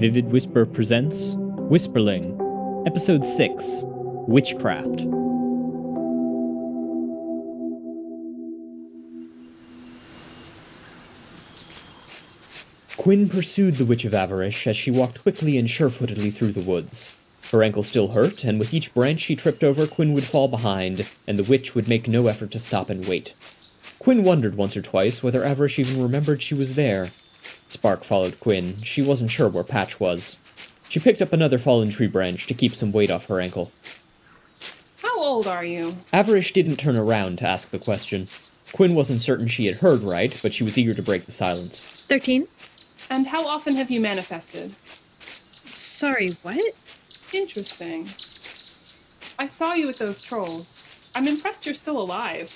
Vivid Whisper presents Whisperling, Episode 6, Witchcraft. Quinn pursued the Witch of Averish as she walked quickly and sure-footedly through the woods. Her ankle still hurt, and with each branch she tripped over, Quinn would fall behind, and the witch would make no effort to stop and wait. Quinn wondered once or twice whether Averish even remembered she was there. Spark followed Quinn. She wasn't sure where Patch was. She picked up another fallen tree branch to keep some weight off her ankle. How old are you? Averish didn't turn around to ask the question. Quinn wasn't certain she had heard right, but she was eager to break the silence. 13? And how often have you manifested? Sorry, what? Interesting. I saw you with those trolls. I'm impressed you're still alive.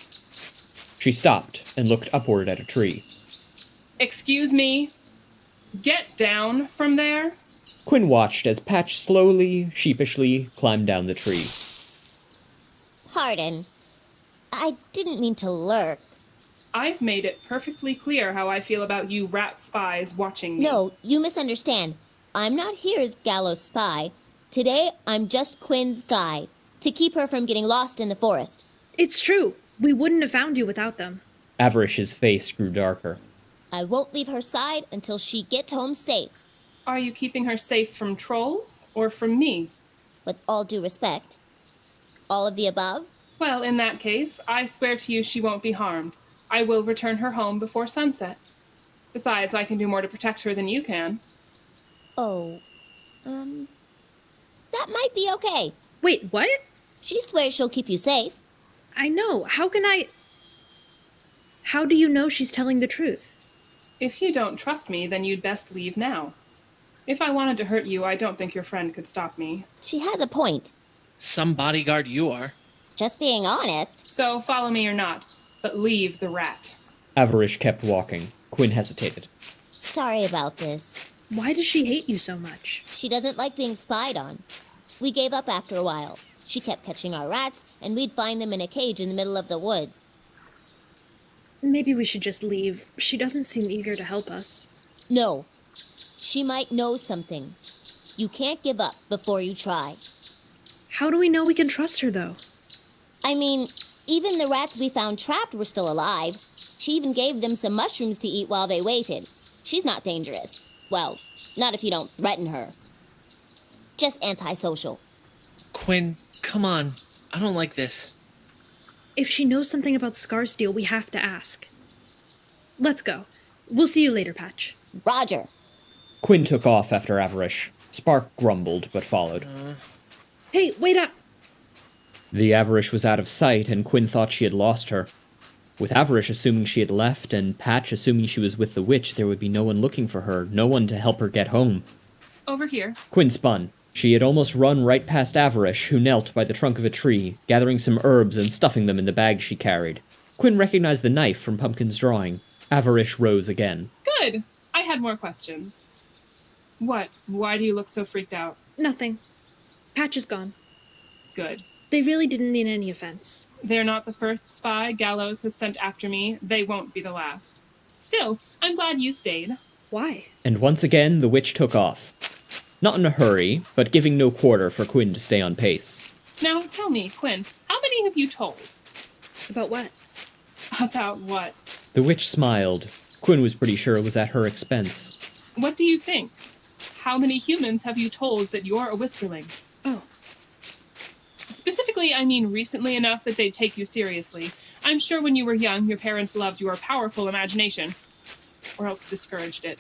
She stopped and looked upward at a tree. Excuse me? Get down from there. Quinn watched as Patch slowly, sheepishly climbed down the tree. Pardon. I didn't mean to lurk. I've made it perfectly clear how I feel about you rat spies watching me. No, you misunderstand. I'm not here as Gallo's spy. Today, I'm just Quinn's guide, to keep her from getting lost in the forest. It's true. We wouldn't have found you without them. Averish's face grew darker. I won't leave her side until she gets home safe. Are you keeping her safe from trolls or from me? With all due respect. All of the above? Well, in that case, I swear to you she won't be harmed. I will return her home before sunset. Besides, I can do more to protect her than you can. Oh, that might be okay. Wait, what? She swears she'll keep you safe. I know. How do you know she's telling the truth? If you don't trust me, then you'd best leave now. If I wanted to hurt you, I don't think your friend could stop me. She has a point. Some bodyguard you are. Just being honest. So follow me or not, but leave the rat. Averish kept walking. Quinn hesitated. Sorry about this. Why does she hate you so much? She doesn't like being spied on. We gave up after a while. She kept catching our rats, and we'd find them in a cage in the middle of the woods. Maybe we should just leave. She doesn't seem eager to help us. No. She might know something. You can't give up before you try. How do we know we can trust her, though? I mean, even the rats we found trapped were still alive. She even gave them some mushrooms to eat while they waited. She's not dangerous. Well, not if you don't threaten her. Just antisocial. Quinn, come on. I don't like this. If she knows something about Scarsteel, we have to ask. Let's go. We'll see you later, Patch. Roger. Quinn took off after Averish. Spark grumbled, but followed. Hey, wait up! The Averish was out of sight, and Quinn thought she had lost her. With Averish assuming she had left, and Patch assuming she was with the witch, there would be no one looking for her, no one to help her get home. Over here. Quinn spun. She had almost run right past Averish, who knelt by the trunk of a tree, gathering some herbs and stuffing them in the bag she carried. Quinn recognized the knife from Pumpkin's drawing. Averish rose again. Good. I had more questions. What? Why do you look so freaked out? Nothing. Patch is gone. Good. They really didn't mean any offense. They're not the first spy Gallows has sent after me. They won't be the last. Still, I'm glad you stayed. Why? And once again, the witch took off. Not in a hurry, but giving no quarter for Quinn to stay on pace. Now, tell me, Quinn, how many have you told? About what? About what? The witch smiled. Quinn was pretty sure it was at her expense. What do you think? How many humans have you told that you're a Whisperling? Oh. Specifically, I mean recently enough that they'd take you seriously. I'm sure when you were young, your parents loved your powerful imagination. Or else discouraged it.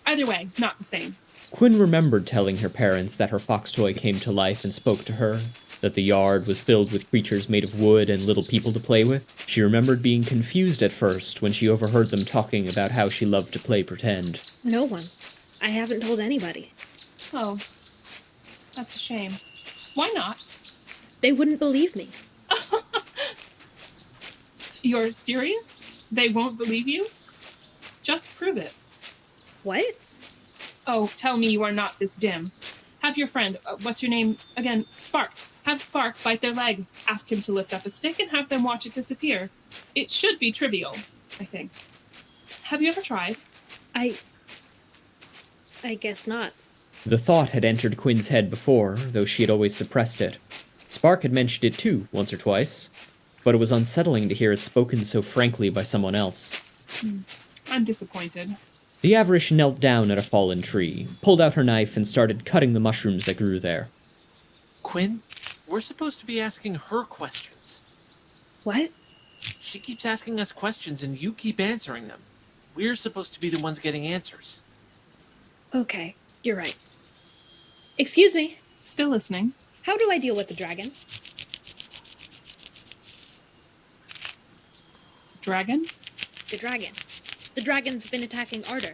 Either way, not the same. Quinn remembered telling her parents that her fox toy came to life and spoke to her, that the yard was filled with creatures made of wood and little people to play with. She remembered being confused at first when she overheard them talking about how she loved to play pretend. No one. I haven't told anybody. Oh, that's a shame. Why not? They wouldn't believe me. You're serious? They won't believe you? Just prove it. What? Oh, tell me you are not this dim. Have your friend, what's your name again? Spark. Have Spark bite their leg. Ask him to lift up a stick and have them watch it disappear. It should be trivial, I think. Have you ever tried? I guess not. The thought had entered Quinn's head before, though she had always suppressed it. Spark had mentioned it too, once or twice, but it was unsettling to hear it spoken so frankly by someone else. I'm disappointed. The Averish knelt down at a fallen tree, pulled out her knife, and started cutting the mushrooms that grew there. Quinn, we're supposed to be asking her questions. What? She keeps asking us questions and you keep answering them. We're supposed to be the ones getting answers. Okay, you're right. Excuse me. Still listening. How do I deal with the dragon? Dragon? The dragon. The dragon's been attacking Ardor.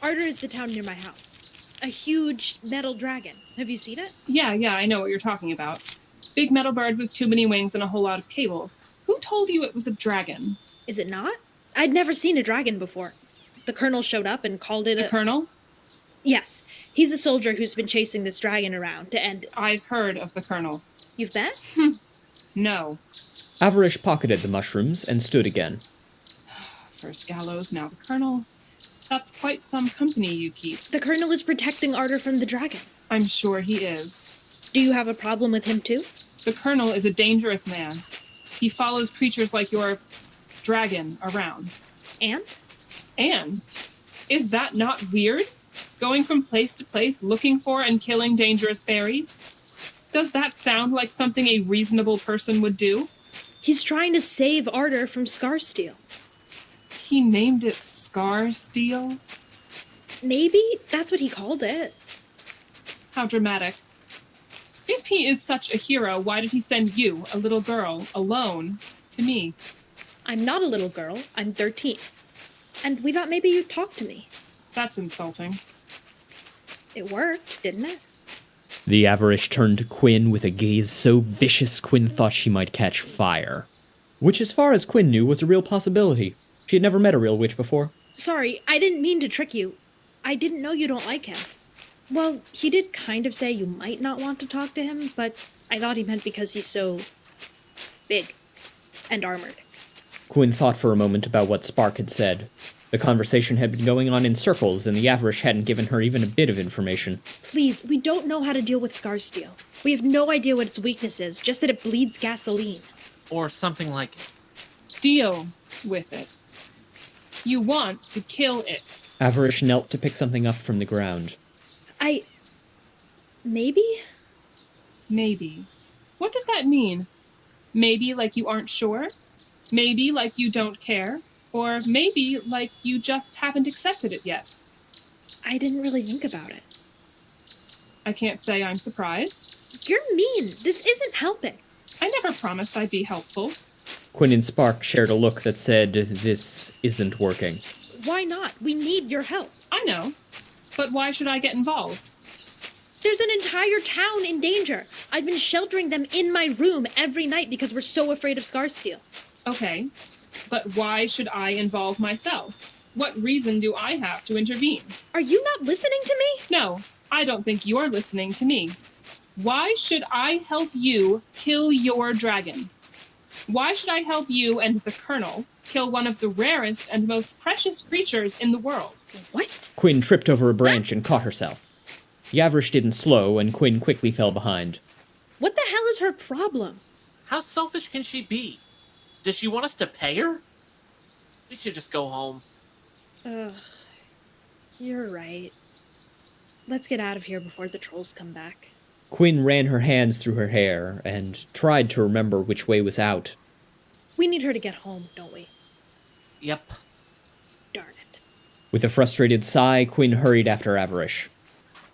Ardor is the town near my house. A huge metal dragon. Have you seen it? Yeah, I know what you're talking about. Big metal bird with too many wings and a whole lot of cables. Who told you it was a dragon? Is it not? I'd never seen a dragon before. The colonel showed up and called it The colonel? Yes. He's a soldier who's been chasing this dragon around, and... I've heard of the colonel. You've met? No. Averish pocketed the mushrooms and stood again. First Gallows, now the colonel. That's quite some company you keep. The colonel is protecting Ardor from the dragon. I'm sure he is. Do you have a problem with him too? The colonel is a dangerous man. He follows creatures like your dragon around. And? And? Is that not weird? Going from place to place looking for and killing dangerous fairies? Does that sound like something a reasonable person would do? He's trying to save Ardor from Scarsteel. He named it Scar Steel? Maybe that's what he called it. How dramatic. If he is such a hero, why did he send you, a little girl, alone, to me? I'm not a little girl. I'm 13. And we thought maybe you'd talk to me. That's insulting. It worked, didn't it? The Averish turned to Quinn with a gaze so vicious Quinn thought she might catch fire. Which, as far as Quinn knew, was a real possibility. She had never met a real witch before. Sorry, I didn't mean to trick you. I didn't know you don't like him. Well, he did kind of say you might not want to talk to him, but I thought he meant because he's so... big. And armored. Quinn thought for a moment about what Spark had said. The conversation had been going on in circles, and the Averish hadn't given her even a bit of information. Please, we don't know how to deal with Scarsteel. We have no idea what its weakness is, just that it bleeds gasoline. Or something like it. Deal with it. You want to kill it. Averish knelt to pick something up from the ground. Maybe? Maybe. What does that mean? Maybe like you aren't sure? Maybe like you don't care? Or maybe like you just haven't accepted it yet? I didn't really think about it. I can't say I'm surprised. You're mean. This isn't helping. I never promised I'd be helpful. Quinn and Spark shared a look that said, "This isn't working." Why not? We need your help. I know. But why should I get involved? There's an entire town in danger. I've been sheltering them in my room every night because we're so afraid of Scarsteel. Okay. But why should I involve myself? What reason do I have to intervene? Are you not listening to me? No, I don't think you're listening to me. Why should I help you kill your dragon? Why should I help you and the Colonel kill one of the rarest and most precious creatures in the world? What? Quinn tripped over a branch and caught herself. The Averish didn't slow, and Quinn quickly fell behind. What the hell is her problem? How selfish can she be? Does she want us to pay her? We should just go home. Ugh. You're right. Let's get out of here before the trolls come back. Quinn ran her hands through her hair and tried to remember which way was out. We need her to get home, don't we? Yep. Darn it. With a frustrated sigh, Quinn hurried after Averish.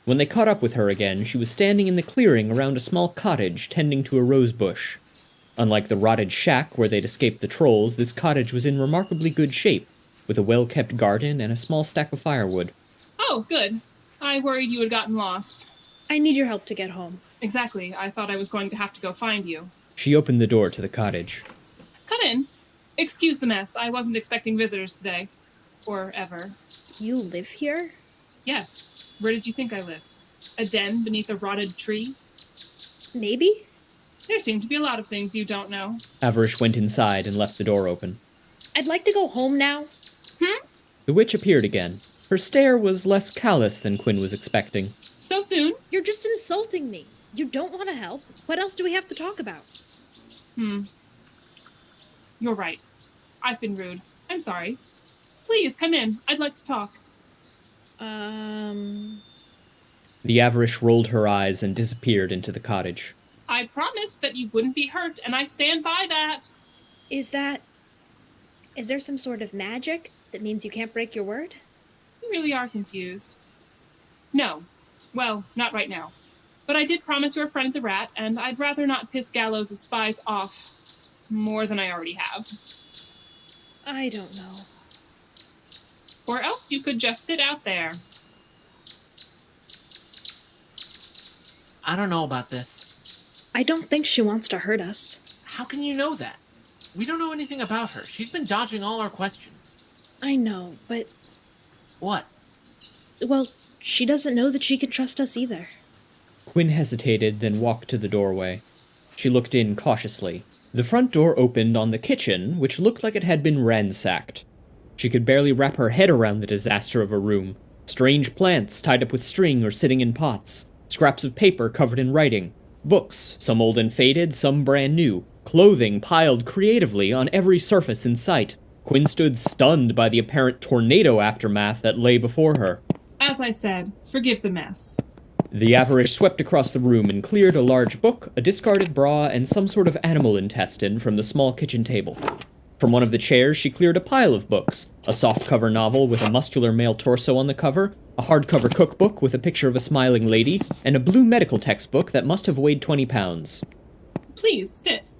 When they caught up with her again, she was standing in the clearing around a small cottage tending to a rose bush. Unlike the rotted shack where they'd escaped the trolls, this cottage was in remarkably good shape, with a well-kept garden and a small stack of firewood. Oh, good. I worried you had gotten lost. I need your help to get home. Exactly. I thought I was going to have to go find you. She opened the door to the cottage. Come in. Excuse the mess. I wasn't expecting visitors today. Or ever. You live here? Yes. Where did you think I lived? A den beneath a rotted tree? Maybe? There seem to be a lot of things you don't know. Averish went inside and left the door open. I'd like to go home now. Hmm? The witch appeared again. Her Her stare was less callous than Quinn was expecting. So soon? You're just insulting me. You don't want to help. What else do we have to talk about? You're right. I've been rude. I'm sorry. Please, come in. I'd like to talk. The Averish rolled her eyes and disappeared into the cottage. I promised that you wouldn't be hurt, and I stand by that. Is there some sort of magic that means you can't break your word? You really are confused. No. Well, not right now. But I did promise your friend the rat, and I'd rather not piss Gallows' spies off more than I already have. I don't know. Or else you could just sit out there. I don't know about this. I don't think she wants to hurt us. How can you know that? We don't know anything about her. She's been dodging all our questions. I know, but... What? Well, she doesn't know that she can trust us either. Quinn hesitated, then walked to the doorway. She looked in cautiously. The front door opened on the kitchen, which looked like it had been ransacked. She could barely wrap her head around the disaster of a room. Strange plants tied up with string or sitting in pots. Scraps of paper covered in writing. Books, some old and faded, some brand new. Clothing piled creatively on every surface in sight. Quinn stood stunned by the apparent tornado aftermath that lay before her. As I said, forgive the mess. The Averish swept across the room and cleared a large book, a discarded bra, and some sort of animal intestine from the small kitchen table. From one of the chairs, she cleared a pile of books. A softcover novel with a muscular male torso on the cover, a hardcover cookbook with a picture of a smiling lady, and a blue medical textbook that must have weighed 20 pounds. Please, sit.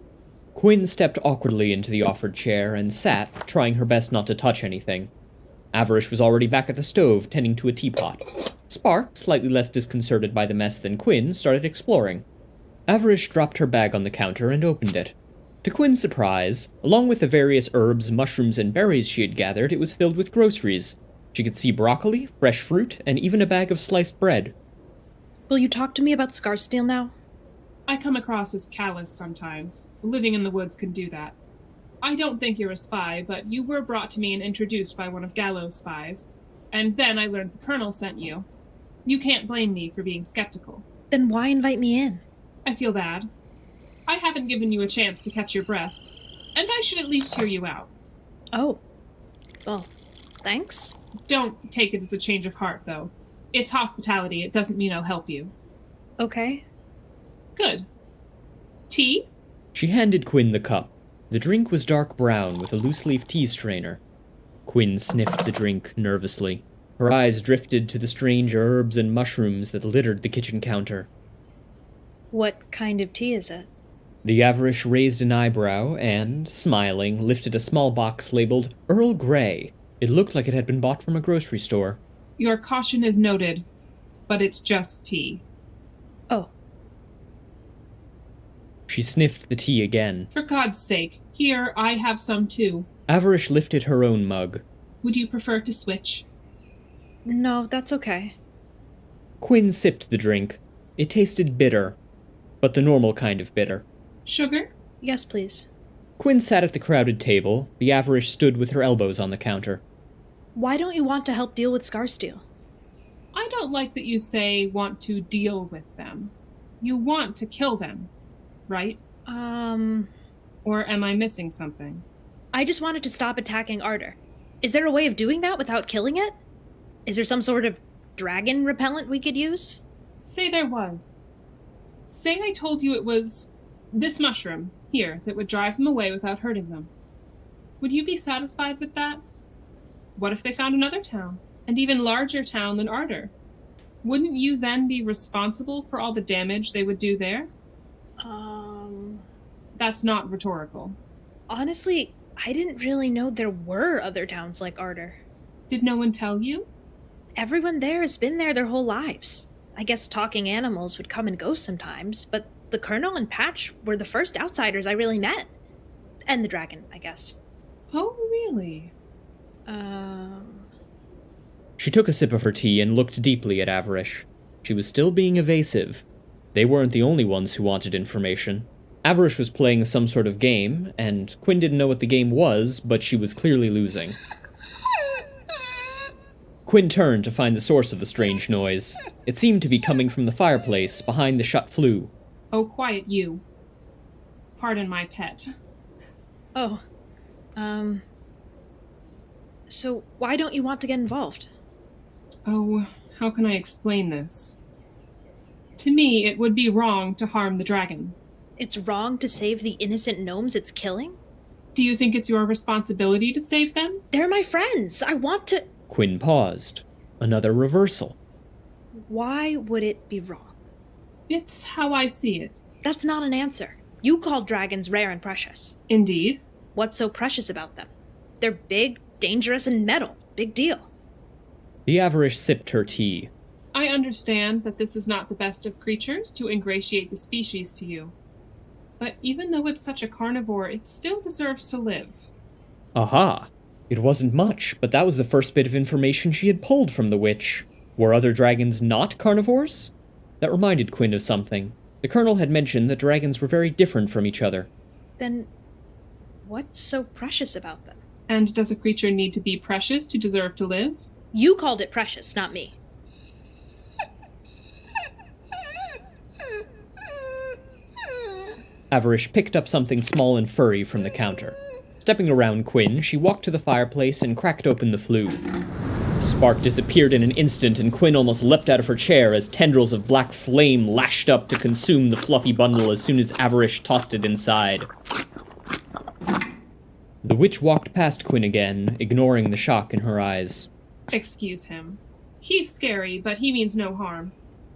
Quinn stepped awkwardly into the offered chair and sat, trying her best not to touch anything. Averish was already back at the stove, tending to a teapot. Spark, slightly less disconcerted by the mess than Quinn, started exploring. Averish dropped her bag on the counter and opened it. To Quinn's surprise, along with the various herbs, mushrooms, and berries she had gathered, it was filled with groceries. She could see broccoli, fresh fruit, and even a bag of sliced bread. Will you talk to me about Scarsdale now? I come across as callous sometimes. Living in the woods can do that. I don't think you're a spy, but you were brought to me and introduced by one of Gallows' spies. And then I learned the Colonel sent you. You can't blame me for being skeptical. Then why invite me in? I feel bad. I haven't given you a chance to catch your breath, and I should at least hear you out. Oh. Well, thanks. Don't take it as a change of heart, though. It's hospitality. It doesn't mean I'll help you. Okay. Good. Tea? She handed Quinn the cup. The drink was dark brown with a loose-leaf tea strainer. Quinn sniffed the drink nervously. Her eyes drifted to the strange herbs and mushrooms that littered the kitchen counter. What kind of tea is it? The Averish raised an eyebrow and, smiling, lifted a small box labeled Earl Grey. It looked like it had been bought from a grocery store. Your caution is noted, but it's just tea. Oh. She sniffed the tea again. For God's sake, here, I have some too. Averish lifted her own mug. Would you prefer to switch? No, that's okay. Quinn sipped the drink. It tasted bitter, but the normal kind of bitter. Sugar? Yes, please. Quinn sat at the crowded table. The Averish stood with her elbows on the counter. Why don't you want to help deal with Scarsdale? I don't like that you say want to deal with them. You want to kill them, right? Or am I missing something? I just wanted to stop attacking Ardor. Is there a way of doing that without killing it? Is there some sort of dragon repellent we could use? Say there was. Say I told you it was this mushroom here that would drive them away without hurting them. Would you be satisfied with that? What if they found another town, an even larger town than Ardor? Wouldn't you then be responsible for all the damage they would do there? That's not rhetorical. Honestly, I didn't really know there were other towns like Ardor. Did no one tell you? Everyone there has been there their whole lives. I guess talking animals would come and go sometimes, but the Colonel and Patch were the first outsiders I really met. And the dragon, I guess. Oh, really? She took a sip of her tea and looked deeply at Averish. She was still being evasive. They weren't the only ones who wanted information. Averish was playing some sort of game, and Quinn didn't know what the game was, but she was clearly losing. Quinn turned to find the source of the strange noise. It seemed to be coming from the fireplace behind the shut flue. Oh, quiet you. Pardon my pet. Oh. So why don't you want to get involved? Oh, how can I explain this? To me, it would be wrong to harm the dragon. It's wrong to save the innocent gnomes it's killing? Do you think it's your responsibility to save them? They're my friends. I want to... Quinn paused. Another reversal. Why would it be wrong? It's how I see it. That's not an answer. You called dragons rare and precious. Indeed. What's so precious about them? They're big, dangerous, and metal. Big deal. The Averish sipped her tea. I understand that this is not the best of creatures to ingratiate the species to you. But even though it's such a carnivore, it still deserves to live. Aha! It wasn't much, but that was the first bit of information she had pulled from the witch. Were other dragons not carnivores? That reminded Quinn of something. The Colonel had mentioned that dragons were very different from each other. Then what's so precious about them? And does a creature need to be precious to deserve to live? You called it precious, not me. Averish picked up something small and furry from the counter. Stepping around Quinn, she walked to the fireplace and cracked open the flue. Spark disappeared in an instant, and Quinn almost leapt out of her chair as tendrils of black flame lashed up to consume the fluffy bundle as soon as Averish tossed it inside. The witch walked past Quinn again, ignoring the shock in her eyes. Excuse him. He's scary, but he means no harm.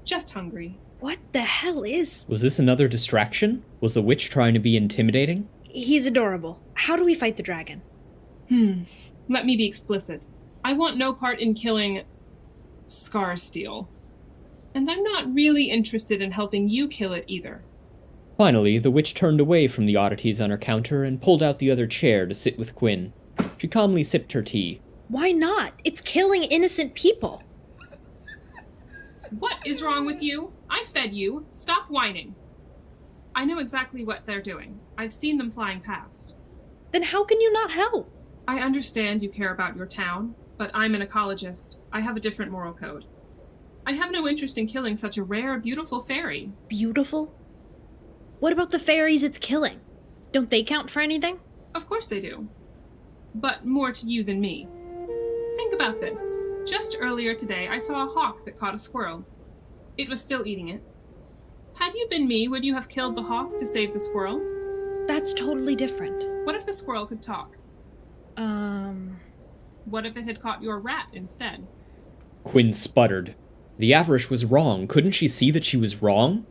Just hungry. What the hell is... Was this another distraction? Was the witch trying to be intimidating? He's adorable. How do we fight the dragon? Let me be explicit. I want no part in killing Scarsteel. And I'm not really interested in helping you kill it either. Finally, the witch turned away from the oddities on her counter and pulled out the other chair to sit with Quinn. She calmly sipped her tea. Why not? It's killing innocent people. What is wrong with you? I fed you. Stop whining. I know exactly what they're doing. I've seen them flying past. Then how can you not help? I understand you care about your town, but I'm an ecologist. I have a different moral code. I have no interest in killing such a rare, beautiful fairy. Beautiful? What about the fairies it's killing? Don't they count for anything? Of course they do. But more to you than me. Think about this. Just earlier today, I saw a hawk that caught a squirrel. It was still eating it. Had you been me, would you have killed the hawk to save the squirrel? That's totally different. What if the squirrel could talk? What if it had caught your rat instead? Quinn sputtered. The Averish was wrong. Couldn't she see that she was wrong?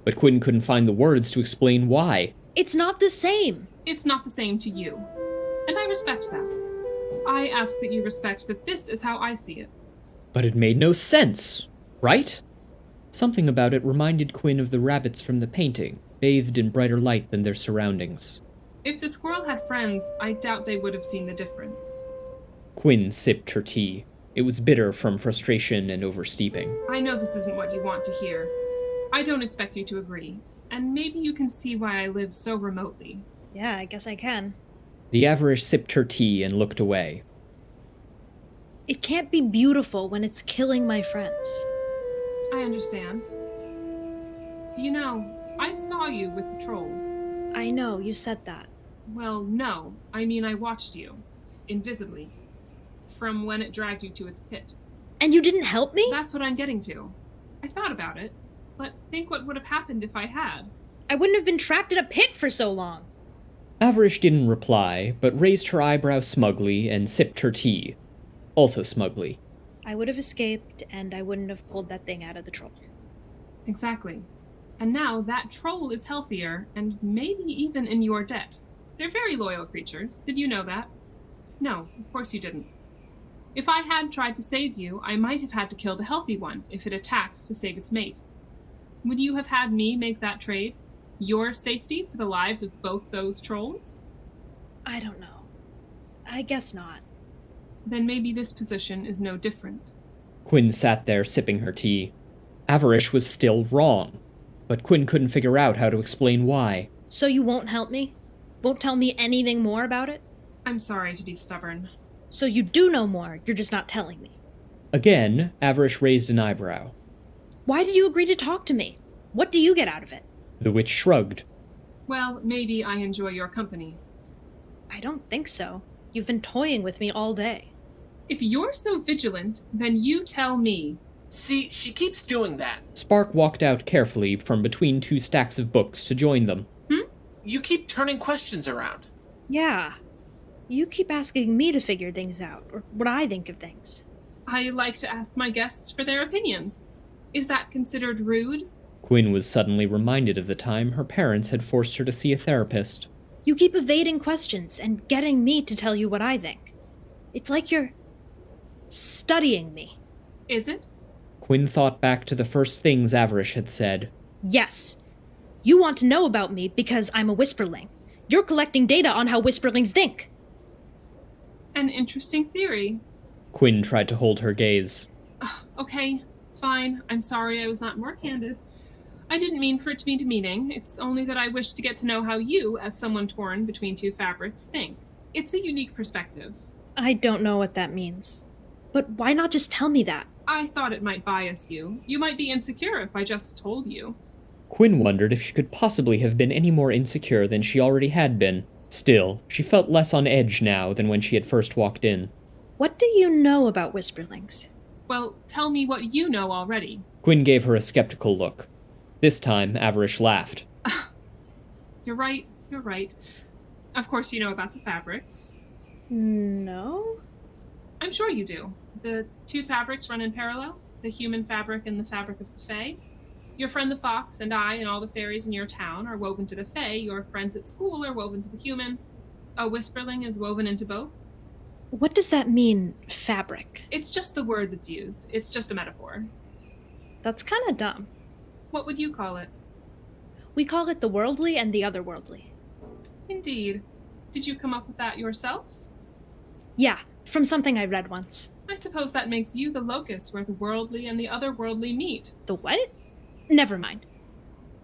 But Quinn couldn't find the words to explain why. It's not the same. It's not the same to you. And I respect that. I ask that you respect that this is how I see it. But it made no sense, right? Something about it reminded Quinn of the rabbits from the painting, bathed in brighter light than their surroundings. If the squirrel had friends, I doubt they would have seen the difference. Quinn sipped her tea. It was bitter from frustration and oversteeping. I know this isn't what you want to hear. I don't expect you to agree, and maybe you can see why I live so remotely. Yeah, I guess I can. The Averish sipped her tea and looked away. It can't be beautiful when it's killing my friends. I understand. You know, I saw you with the trolls. I know, you said that. Well, no. I mean, I watched you. Invisibly. From when it dragged you to its pit. And you didn't help me? That's what I'm getting to. I thought about it, but think what would have happened if I had. I wouldn't have been trapped in a pit for so long. Averish didn't reply, but raised her eyebrow smugly and sipped her tea. Also smugly. I would have escaped, and I wouldn't have pulled that thing out of the troll. Exactly. And now that troll is healthier, and maybe even in your debt. They're very loyal creatures. Did you know that? No, of course you didn't. If I had tried to save you, I might have had to kill the healthy one if it attacked to save its mate. Would you have had me make that trade? Your safety for the lives of both those trolls? I don't know. I guess not. Then maybe this position is no different. Quinn sat there sipping her tea. Averish was still wrong, but Quinn couldn't figure out how to explain why. So you won't help me? Won't tell me anything more about it? I'm sorry to be stubborn. So you do know more, you're just not telling me. Again, Avarish raised an eyebrow. Why did you agree to talk to me? What do you get out of it? The witch shrugged. Well, maybe I enjoy your company. I don't think so. You've been toying with me all day. If you're so vigilant, then you tell me. See, she keeps doing that. Spark walked out carefully from between two stacks of books to join them. You keep turning questions around. Yeah. You keep asking me to figure things out, or what I think of things. I like to ask my guests for their opinions. Is that considered rude? Quinn was suddenly reminded of the time her parents had forced her to see a therapist. You keep evading questions and getting me to tell you what I think. It's like you're studying me. Is it? Quinn thought back to the first things Avarish had said. Yes. You want to know about me because I'm a Whisperling. You're collecting data on how Whisperlings think. An interesting theory. Quinn tried to hold her gaze. Okay, fine. I'm sorry I was not more candid. I didn't mean for it to be demeaning. It's only that I wish to get to know how you, as someone torn between two fabrics, think. It's a unique perspective. I don't know what that means. But why not just tell me that? I thought it might bias you. You might be insecure if I just told you. Quinn wondered if she could possibly have been any more insecure than she already had been. Still, she felt less on edge now than when she had first walked in. What do you know about Whisperlings? Well, tell me what you know already. Quinn gave her a skeptical look. This time, Avarish laughed. You're right. Of course you know about the fabrics. No? I'm sure you do. The two fabrics run in parallel, the human fabric and the fabric of the Fae. Your friend the fox and I and all the fairies in your town are woven to the Fae. Your friends at school are woven to the human. A Whisperling is woven into both. What does that mean, fabric? It's just the word that's used. It's just a metaphor. That's kind of dumb. What would you call it? We call it the worldly and the otherworldly. Indeed. Did you come up with that yourself? Yeah, from something I read once. I suppose that makes you the locus where the worldly and the otherworldly meet. The what? Never mind.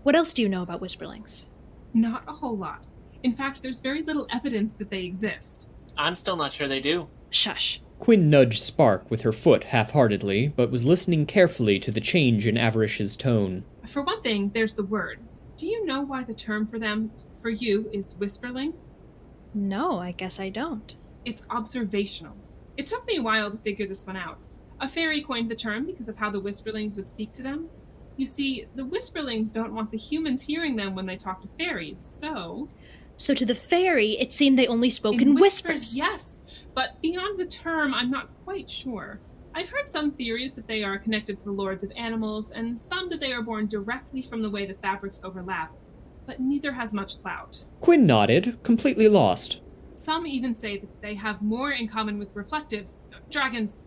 What else do you know about Whisperlings? Not a whole lot. In fact, there's very little evidence that they exist. I'm still not sure they do. Shush. Quinn nudged Spark with her foot half-heartedly, but was listening carefully to the change in Avarish's tone. For one thing, there's the word. Do you know why the term for them, for you, is Whisperling? No, I guess I don't. It's observational. It took me a while to figure this one out. A fairy coined the term because of how the Whisperlings would speak to them. You see, the Whisperlings don't want the humans hearing them when they talk to fairies, so... So to the fairy, it seemed they only spoke In in whispers, whispers. yes. But beyond the term, I'm not quite sure. I've heard some theories that they are connected to the lords of animals, and some that they are born directly from the way the fabrics overlap. But neither has much clout. Quinn nodded, completely lost. Some even say that they have more in common with reflectives. Dragons.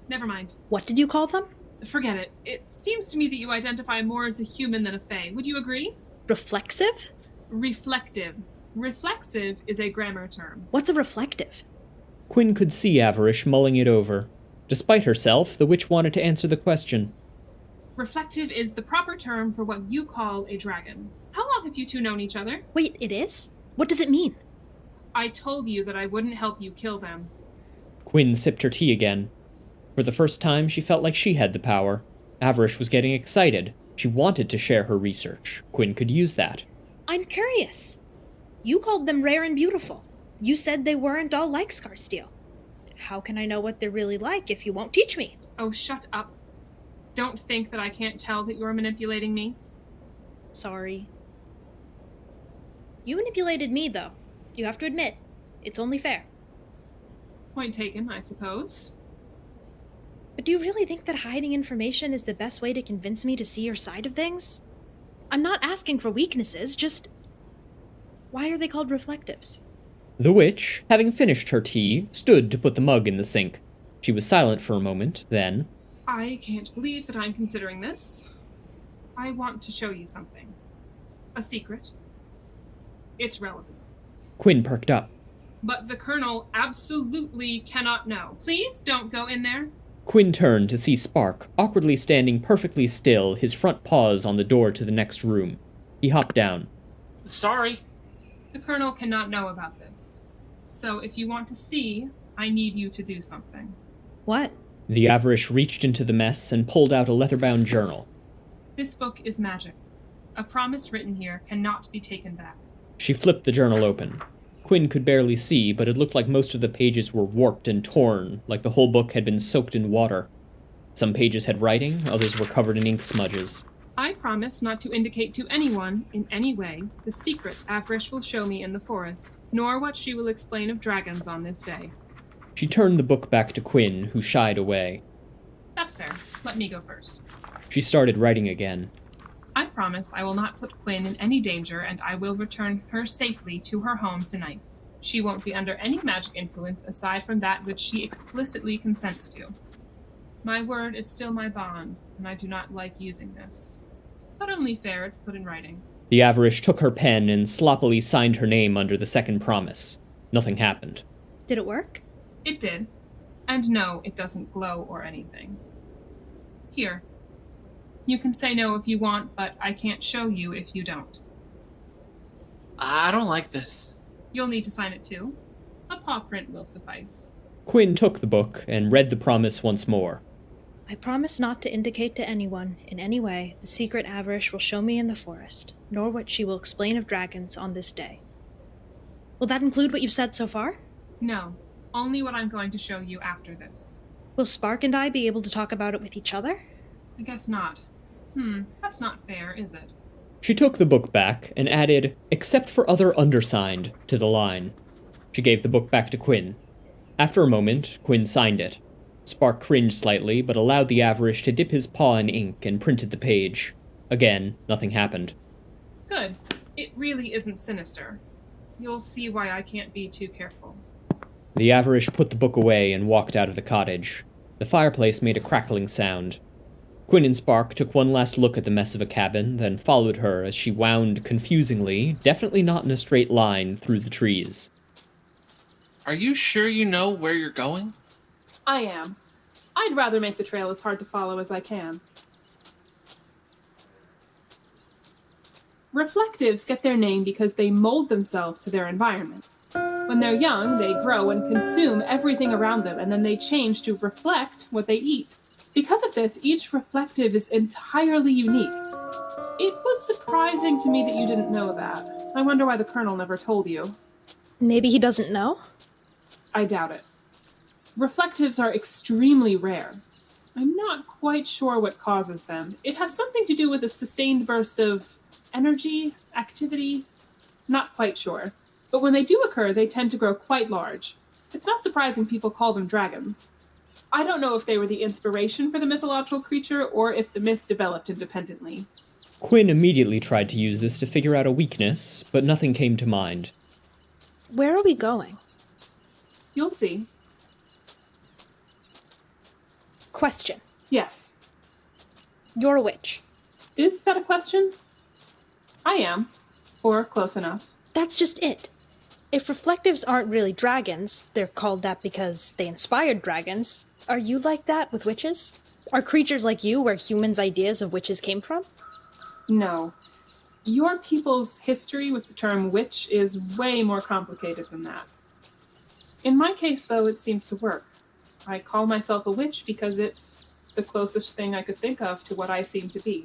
Never mind. What did you call them? Forget it. It seems to me that you identify more as a human than a fae. Would you agree? Reflexive? Reflective. Reflexive is a grammar term. What's a reflective? Quinn could see Avarish mulling it over. Despite herself, the witch wanted to answer the question. Reflective is the proper term for what you call a dragon. How long have you two known each other? Wait, it is? What does it mean? I told you that I wouldn't help you kill them. Quinn sipped her tea again. For the first time, she felt like she had the power. Avarish was getting excited. She wanted to share her research. Quinn could use that. I'm curious. You called them rare and beautiful. You said they weren't all like Scarsteel. How can I know what they're really like if you won't teach me? Oh, shut up. Don't think that I can't tell that you're manipulating me. Sorry. You manipulated me, though. You have to admit. It's only fair. Point taken, I suppose. But do you really think that hiding information is the best way to convince me to see your side of things? I'm not asking for weaknesses, just... Why are they called reflectives? The witch, having finished her tea, stood to put the mug in the sink. She was silent for a moment, then... I can't believe that I'm considering this. I want to show you something. A secret. It's relevant. Quinn perked up. But the Colonel absolutely cannot know. Please don't go in there. Quinn turned to see Spark, awkwardly standing perfectly still, his front paws on the door to the next room. He hopped down. Sorry. The Colonel cannot know about this. So if you want to see, I need you to do something. What? The Averish reached into the mess and pulled out a leather-bound journal. This book is magic. A promise written here cannot be taken back. She flipped the journal open. Quinn could barely see, but it looked like most of the pages were warped and torn, like the whole book had been soaked in water. Some pages had writing, others were covered in ink smudges. I promise not to indicate to anyone, in any way, the secret Averish will show me in the forest, nor what she will explain of dragons on this day. She turned the book back to Quinn, who shied away. That's fair. Let me go first. She started writing again. I promise I will not put Quinn in any danger, and I will return her safely to her home tonight. She won't be under any magic influence aside from that which she explicitly consents to. My word is still my bond, and I do not like using this. But only fair it's put in writing. The Averish took her pen and sloppily signed her name under the second promise. Nothing happened. Did it work? It did. And no, it doesn't glow or anything. Here. You can say no if you want, but I can't show you if you don't. I don't like this. You'll need to sign it too. A paw print will suffice. Quinn took the book and read the promise once more. I promise not to indicate to anyone, in any way, the secret Averish will show me in the forest, nor what she will explain of dragons on this day. Will that include what you've said so far? No, only what I'm going to show you after this. Will Spark and I be able to talk about it with each other? I guess not. That's not fair, is it? She took the book back and added, "except for other undersigned," to the line. She gave the book back to Quinn. After a moment, Quinn signed it. Spark cringed slightly, but allowed the Averish to dip his paw in ink and printed the page. Again, nothing happened. Good. It really isn't sinister. You'll see why I can't be too careful. The Averish put the book away and walked out of the cottage. The fireplace made a crackling sound. Quinn and Spark took one last look at the mess of a cabin, then followed her as she wound confusingly, definitely not in a straight line, through the trees. Are you sure you know where you're going? I am. I'd rather make the trail as hard to follow as I can. Reflectives get their name because they mold themselves to their environment. When they're young, they grow and consume everything around them, and then they change to reflect what they eat. Because of this, each reflective is entirely unique. It was surprising to me that you didn't know that. I wonder why the Colonel never told you. Maybe he doesn't know? I doubt it. Reflectives are extremely rare. I'm not quite sure what causes them. It has something to do with a sustained burst of energy, activity. Not quite sure. But when they do occur, they tend to grow quite large. It's not surprising people call them dragons. I don't know if they were the inspiration for the mythological creature or if the myth developed independently. Quinn immediately tried to use this to figure out a weakness, but nothing came to mind. Where are we going? You'll see. Question. Yes. You're a witch. Is that a question? I am. Or close enough. That's just it. If reflectives aren't really dragons, they're called that because they inspired dragons. Are you like that with witches? Are creatures like you where humans' ideas of witches came from? No. Your people's history with the term witch is way more complicated than that. In my case, though, it seems to work. I call myself a witch because it's the closest thing I could think of to what I seem to be.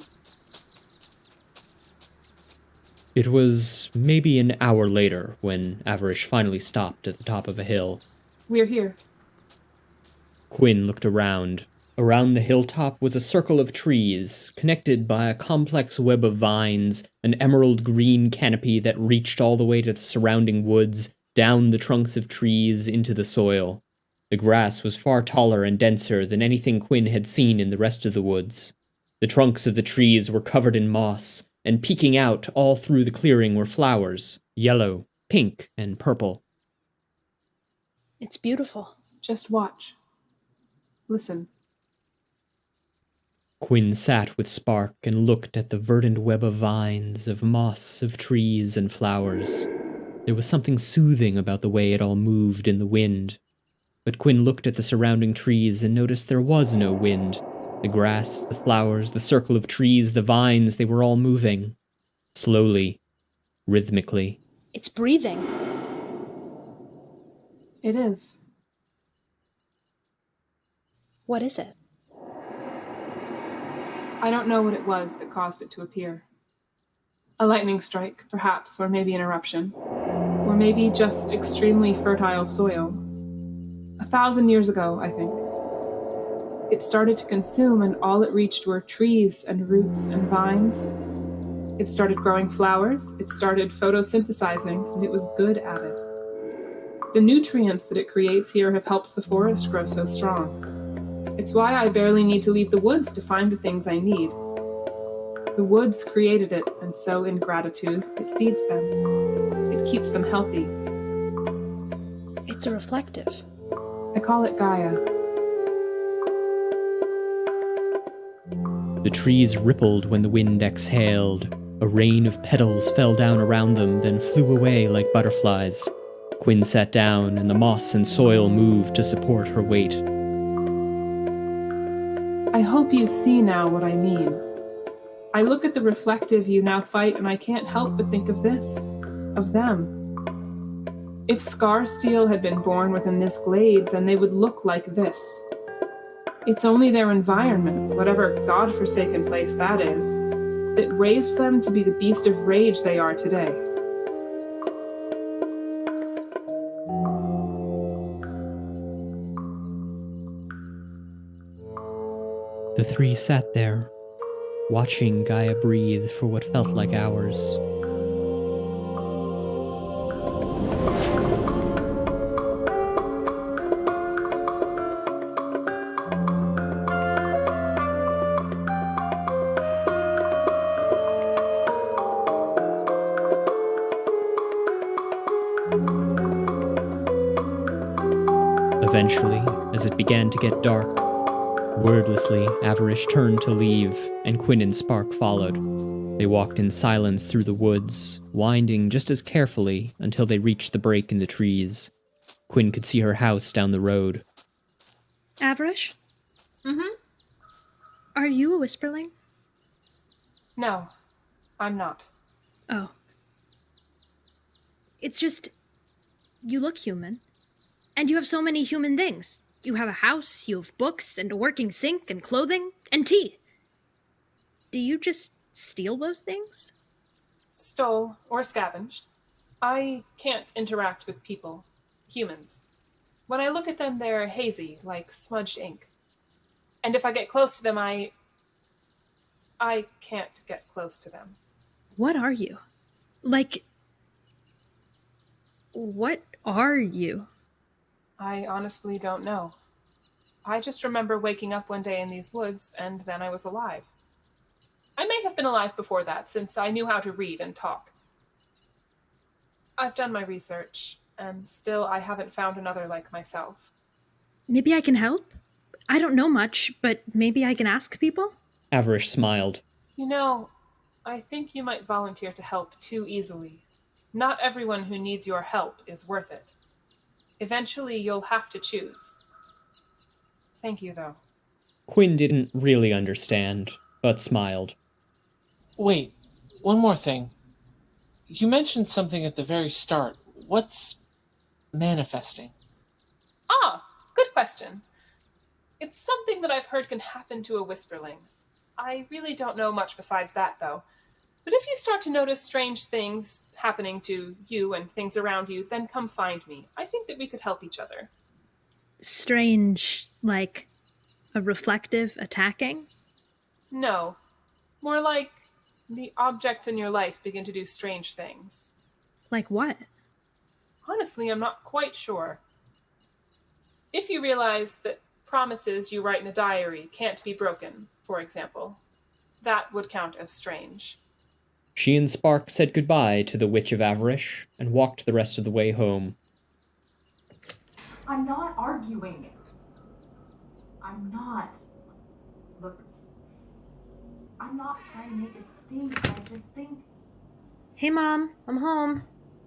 It was maybe an hour later when Averish finally stopped at the top of a hill. We're here. Quinn looked around. Around the hilltop was a circle of trees, connected by a complex web of vines, an emerald green canopy that reached all the way to the surrounding woods, down the trunks of trees into the soil. The grass was far taller and denser than anything Quinn had seen in the rest of the woods. The trunks of the trees were covered in moss, and peeking out all through the clearing were flowers, yellow, pink, and purple. It's beautiful. Just watch. Listen. Quinn sat with Spark and looked at the verdant web of vines, of moss, of trees, and flowers. There was something soothing about the way it all moved in the wind. But Quinn looked at the surrounding trees and noticed there was no wind. The grass, the flowers, the circle of trees, the vines, they were all moving. Slowly, rhythmically. It's breathing. It is. What is it? I don't know what it was that caused it to appear. A lightning strike, perhaps, or maybe an eruption. Or maybe just extremely fertile soil. 1,000 years ago, I think. It started to consume, and all it reached were trees and roots and vines. It started growing flowers, it started photosynthesizing, and it was good at it. The nutrients that it creates here have helped the forest grow so strong. It's why I barely need to leave the woods to find the things I need. The woods created it, and so in gratitude, it feeds them. It keeps them healthy. It's a reflective. I call it Gaia. The trees rippled when the wind exhaled. A rain of petals fell down around them, then flew away like butterflies. Quinn sat down, and the moss and soil moved to support her weight. I hope you see now what I mean. I look at the reflective you now fight, and I can't help but think of this, of them. If Scarsteel had been born within this glade, then they would look like this. It's only their environment, whatever godforsaken place that is, that raised them to be the beast of rage they are today. The three sat there, watching Gaia breathe for what felt like hours. Eventually, as it began to get dark, wordlessly, Averish turned to leave, and Quinn and Spark followed. They walked in silence through the woods, winding just as carefully until they reached the break in the trees. Quinn could see her house down the road. Averish? Mm-hmm. Are you a Whisperling? No, I'm not. Oh. It's just, you look human. And you have so many human things. You have a house, you have books, and a working sink, and clothing, and tea. Do you just steal those things? Stole or scavenged. I can't interact with people, humans. When I look at them, they're hazy, like smudged ink. And if I get close to them, I can't get close to them. What are you? Like, what are you? I honestly don't know. I just remember waking up one day in these woods, and then I was alive. I may have been alive before that, since I knew how to read and talk. I've done my research, and still I haven't found another like myself. Maybe I can help? I don't know much, but maybe I can ask people? Averish smiled. You know, I think you might volunteer to help too easily. Not everyone who needs your help is worth it. Eventually, you'll have to choose. Thank you, though. Quinn didn't really understand, but smiled. Wait, one more thing. You mentioned something at the very start. What's manifesting? Ah, good question. It's something that I've heard can happen to a Whisperling. I really don't know much besides that, though. But if you start to notice strange things happening to you and things around you, then come find me. I think that we could help each other. Strange, like a reflective attacking? No. More like the objects in your life begin to do strange things. Like what? Honestly, I'm not quite sure. If you realize that promises you write in a diary can't be broken, for example, that would count as strange. She and Spark said goodbye to the Witch of Averish and walked the rest of the way home. I'm not arguing. I'm not. Look, I'm not trying to make a stink. I just think. Hey, Mom, I'm home.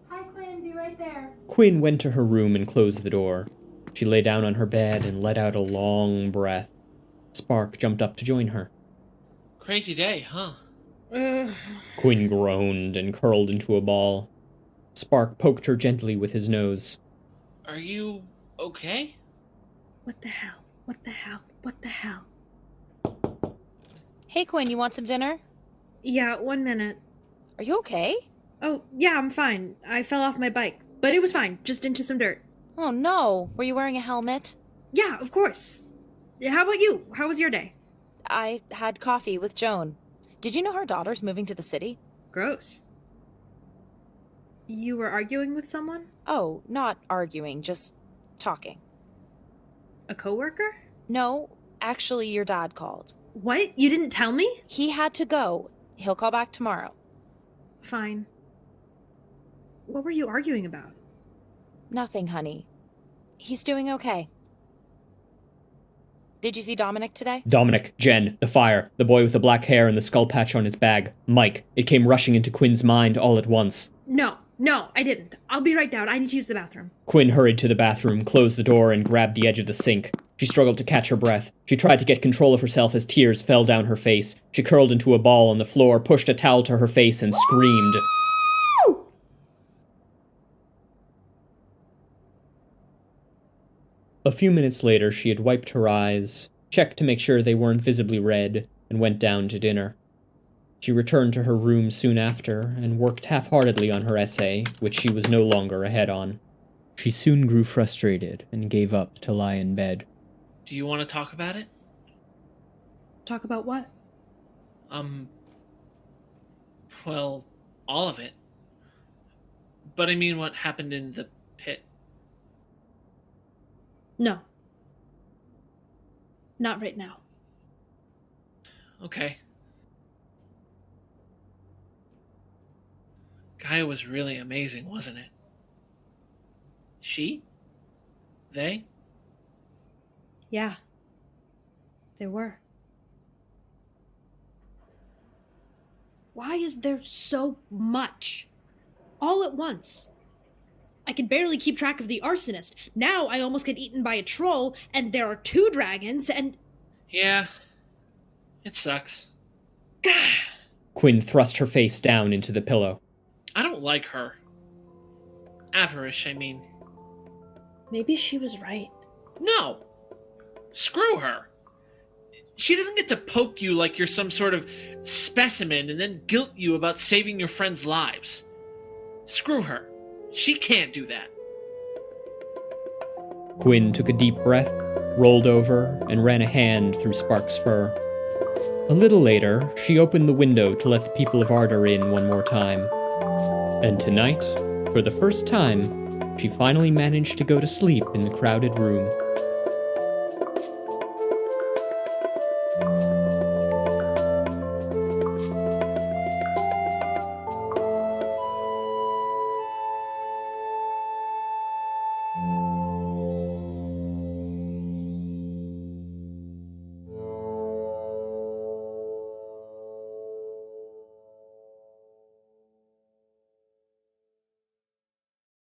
Hi, Quinn, be right there. Quinn went to her room and closed the door. She lay down on her bed and let out a long breath. Spark jumped up to join her. Crazy day, huh? Quinn groaned and curled into a ball. Spark poked her gently with his nose. Are you okay? What the hell? What the hell? What the hell? Hey, Quinn, you want some dinner? Yeah, 1 minute. Are you okay? Oh, yeah, I'm fine. I fell off my bike, but it was fine, just into some dirt. Oh no, were you wearing a helmet? Yeah, of course. How about you? How was your day? I had coffee with Joan. Did you know her daughter's moving to the city? Gross. You were arguing with someone? Oh, not arguing, just talking. A coworker? No, actually, your dad called. What? You didn't tell me? He had to go. He'll call back tomorrow. Fine. What were you arguing about? Nothing, honey. He's doing okay. Did you see Dominic today? Dominic, Jen, the fire, the boy with the black hair and the skull patch on his bag, Mike. It came rushing into Quinn's mind all at once. No, I didn't. I'll be right down. I need to use the bathroom. Quinn hurried to the bathroom, closed the door, and grabbed the edge of the sink. She struggled to catch her breath. She tried to get control of herself as tears fell down her face. She curled into a ball on the floor, pushed a towel to her face, and screamed. A few minutes later, she had wiped her eyes, checked to make sure they weren't visibly red, and went down to dinner. She returned to her room soon after, and worked half-heartedly on her essay, which she was no longer ahead on. She soon grew frustrated and gave up to lie in bed. Do you want to talk about it? Talk about what? Well, all of it. But I mean what happened in the pit. No. Not right now. Okay. Gaia was really amazing, wasn't it? She? They? Yeah. There were. Why is there so much? All at once. I can barely keep track of the arsonist. Now I almost get eaten by a troll, and there are 2 dragons, and... Yeah. It sucks. Quinn thrust her face down into the pillow. I don't like her. Averish, I mean. Maybe she was right. No! Screw her! She doesn't get to poke you like you're some sort of specimen and then guilt you about saving your friends' lives. Screw her. She can't do that. Quinn took a deep breath, rolled over, and ran a hand through Spark's fur. A little later, she opened the window to let the people of Ardor in one more time. And tonight, for the first time, she finally managed to go to sleep in the crowded room.